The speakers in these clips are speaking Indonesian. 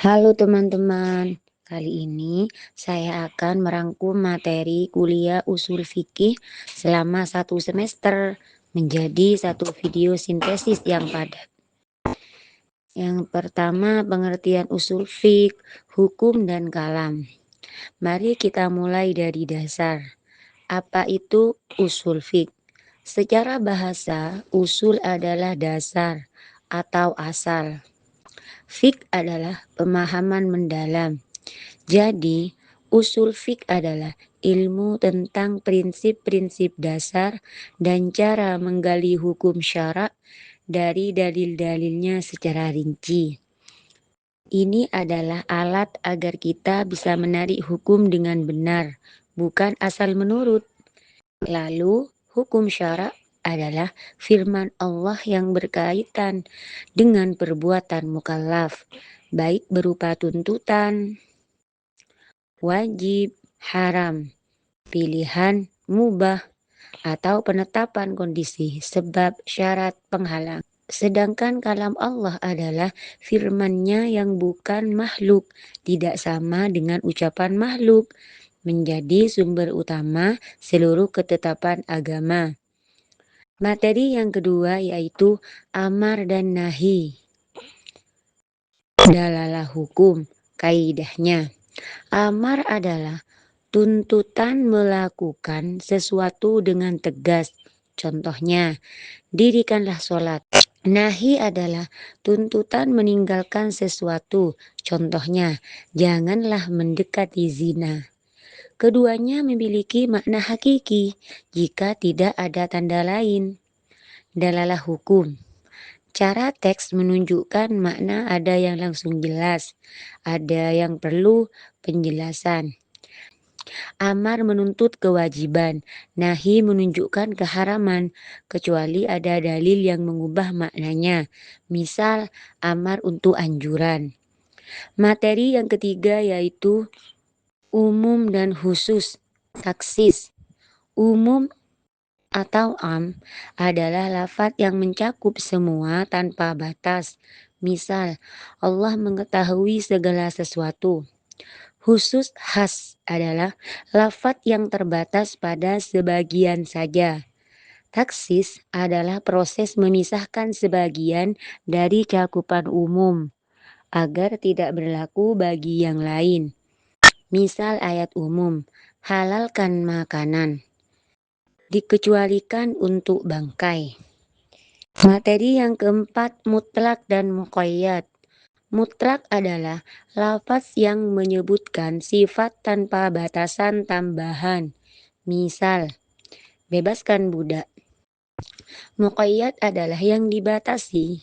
Halo teman-teman, kali ini saya akan merangkum materi kuliah usul fikih selama 1 semester menjadi satu video sintesis yang padat. Yang pertama, pengertian usul fikih, hukum dan kalam. Mari kita mulai dari dasar. Apa itu usul fikih? Secara bahasa, usul adalah dasar atau asal. Fik adalah pemahaman mendalam. Jadi, usul fik adalah ilmu tentang prinsip-prinsip dasar dan cara menggali hukum syara' dari dalil-dalilnya secara rinci. Ini adalah alat agar kita bisa menarik hukum dengan benar, bukan asal menurut. Lalu, hukum syara' adalah firman Allah yang berkaitan dengan perbuatan mukallaf, baik berupa tuntutan, wajib, haram, pilihan, mubah, atau penetapan kondisi, sebab, syarat, penghalang. Sedangkan kalam Allah adalah firman-Nya yang bukan makhluk, tidak sama dengan ucapan makhluk, menjadi sumber utama seluruh ketetapan agama. Materi yang kedua yaitu amar dan nahi. Dalalah hukum, kaidahnya. Amar adalah tuntutan melakukan sesuatu dengan tegas. Contohnya, dirikanlah sholat. Nahi adalah tuntutan meninggalkan sesuatu. Contohnya, janganlah mendekati zina. Keduanya memiliki makna hakiki jika tidak ada tanda lain. Dalalah hukum. Cara teks menunjukkan makna ada yang langsung jelas, ada yang perlu penjelasan. Amar menuntut kewajiban, nahi menunjukkan keharaman, kecuali ada dalil yang mengubah maknanya. Misal, amar untuk anjuran. Materi yang ketiga yaitu umum dan khusus, taksis. Umum atau am adalah lafaz yang mencakup semua tanpa batas. Misal, Allah mengetahui segala sesuatu. Khusus khas adalah lafaz yang terbatas pada sebagian saja. Taksis adalah proses memisahkan sebagian dari cakupan umum agar tidak berlaku bagi yang lain. Misal ayat umum, halalkan makanan, dikecualikan untuk bangkai. Materi yang keempat, mutlak dan muqayyad. Mutlak adalah lafaz yang menyebutkan sifat tanpa batasan tambahan. Misal, bebaskan budak. Muqayyad adalah yang dibatasi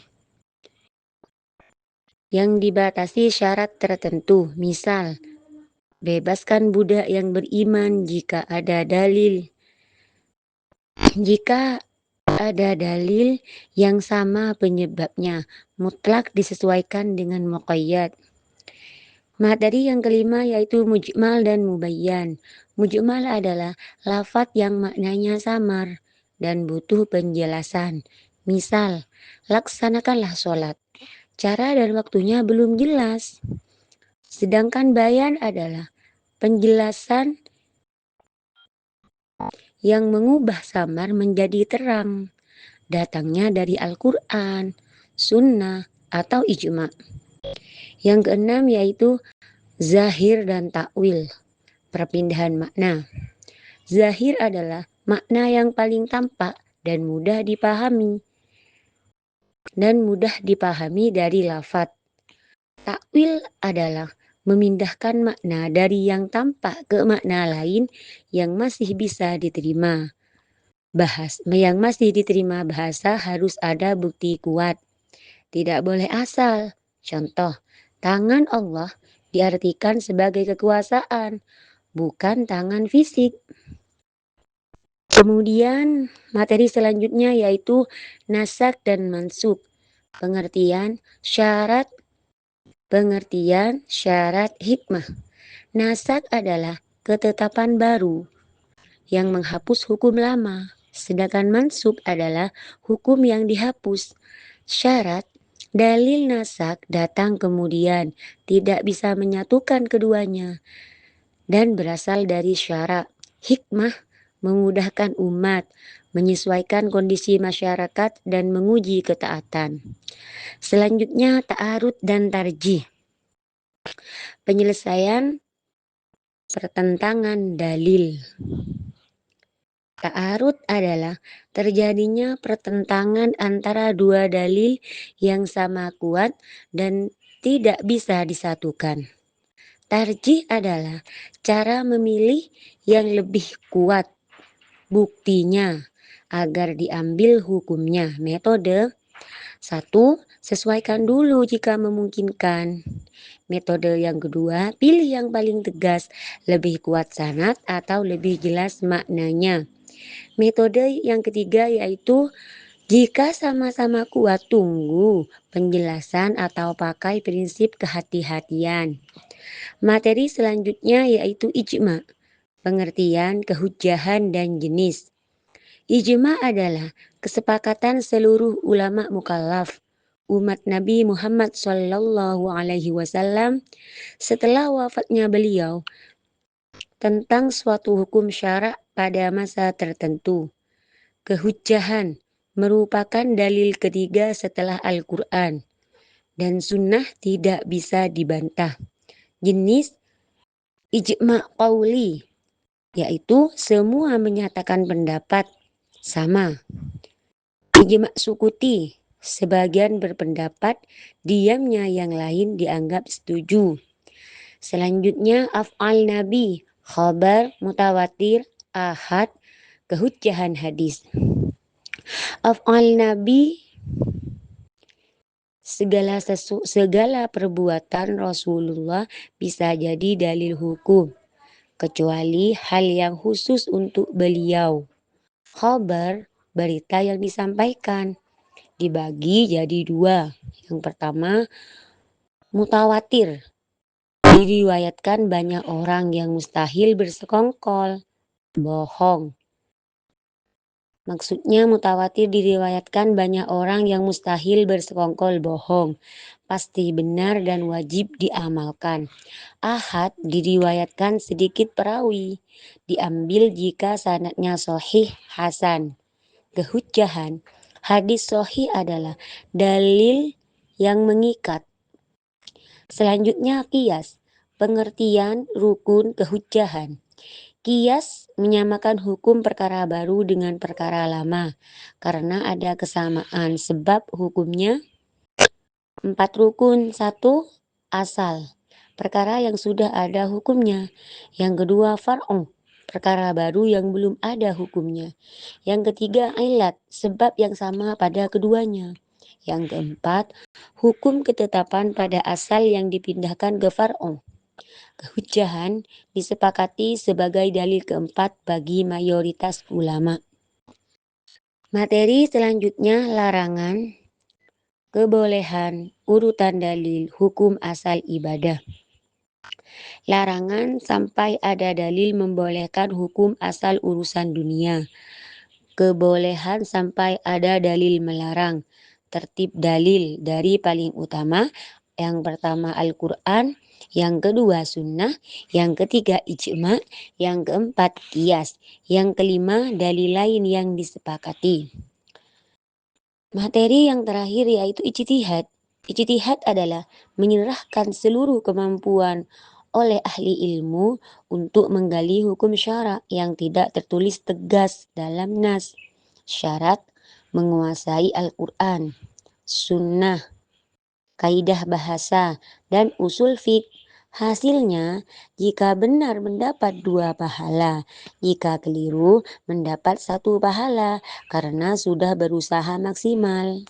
syarat tertentu. Misal, bebaskan budak yang beriman jika ada dalil yang sama penyebabnya. Mutlak disesuaikan dengan muqayyad. Materi yang kelima yaitu mujmal dan mubayyan. Mujmal adalah lafaz yang maknanya samar dan butuh penjelasan. Misal, laksanakanlah sholat. Cara dan waktunya belum jelas. Sedangkan bayan adalah penjelasan yang mengubah samar menjadi terang. Datangnya dari Al-Quran, Sunnah, atau ijma'. Yang keenam yaitu zahir dan takwil, perpindahan makna. Zahir adalah makna yang paling tampak dan mudah dipahami dari lafaz. Takwil adalah memindahkan makna dari yang tampak ke makna lain yang masih bisa diterima. Yang masih diterima bahasa harus ada bukti kuat. Tidak boleh asal. Contoh, tangan Allah diartikan sebagai kekuasaan, bukan tangan fisik. Kemudian materi selanjutnya yaitu nasak dan mansuk. Pengertian syarat hikmah. Nasak adalah ketetapan baru yang menghapus hukum lama. Sedangkan mansuk adalah hukum yang dihapus. Syarat Dalil nasak datang kemudian, tidak bisa menyatukan keduanya, dan berasal dari syara. Hikmah memudahkan umat, menyesuaikan kondisi masyarakat, dan menguji ketaatan. Selanjutnya, ta'arud dan tarjih. Penyelesaian pertentangan dalil. Ta'arud adalah terjadinya pertentangan antara dua dalil yang sama kuat dan tidak bisa disatukan. Tarjih adalah cara memilih yang lebih kuat buktinya agar diambil hukumnya. Metode 1. Sesuaikan dulu jika memungkinkan. Metode yang kedua, pilih yang paling tegas, lebih kuat sanad atau lebih jelas maknanya. Metode yang ketiga yaitu jika sama-sama kuat, tunggu penjelasan atau pakai prinsip kehati-hatian. Materi selanjutnya yaitu ijma, pengertian, kehujahan, dan jenis. Ijma adalah kesepakatan seluruh ulama mukallaf umat Nabi Muhammad SAW setelah wafatnya beliau tentang suatu hukum syara pada masa tertentu. Kehujahan merupakan dalil ketiga setelah Al-Quran dan sunnah tidak bisa dibantah. Jenis ijma qauli yaitu semua menyatakan pendapat sama. Ijma sukuti, sebagian berpendapat, diamnya yang lain dianggap setuju. Selanjutnya af'al Nabi, khabar, mutawatir, ahad, kehujahan hadis. Af'al Nabi segala perbuatan Rasulullah bisa jadi dalil hukum, kecuali hal yang khusus untuk beliau. Khabar, berita yang disampaikan, dibagi jadi dua. Yang pertama, mutawatir, diriwayatkan banyak orang yang mustahil bersekongkol, bohong. Maksudnya mutawatir diriwayatkan banyak orang yang mustahil bersekongkol, bohong. Pasti benar dan wajib diamalkan. Ahad diriwayatkan sedikit perawi, diambil jika sanadnya sahih hasan. Kehujahan, hadis sahih adalah dalil yang mengikat. Selanjutnya qiyas, pengertian rukun kehujahan. Qiyas menyamakan hukum perkara baru dengan perkara lama karena ada kesamaan sebab hukumnya 4 rukun. 1. Asal, perkara yang sudah ada hukumnya. Yang kedua far'u, perkara baru yang belum ada hukumnya. Yang ketiga ilat, sebab yang sama pada keduanya. Yang keempat, hukum ketetapan pada asal yang dipindahkan ke far'u. Kehujahan disepakati sebagai dalil keempat bagi mayoritas ulama. Materi selanjutnya larangan, kebolehan, urutan dalil, hukum asal ibadah. Larangan sampai ada dalil membolehkan hukum asal urusan dunia. Kebolehan sampai ada dalil melarang. Tertib dalil dari paling utama, yang pertama Al-Quran, yang kedua sunnah, yang ketiga ijma, yang keempat qiyas, yang kelima dalil lain yang disepakati. Materi yang terakhir yaitu ijtihad. Ijtihad adalah menyerahkan seluruh kemampuan oleh ahli ilmu untuk menggali hukum syara yang tidak tertulis tegas dalam nas. Syarat menguasai Al-Quran, sunnah, kaidah bahasa, dan usul fiqh. Hasilnya, jika benar mendapat 2 pahala, jika keliru mendapat 1 pahala karena sudah berusaha maksimal.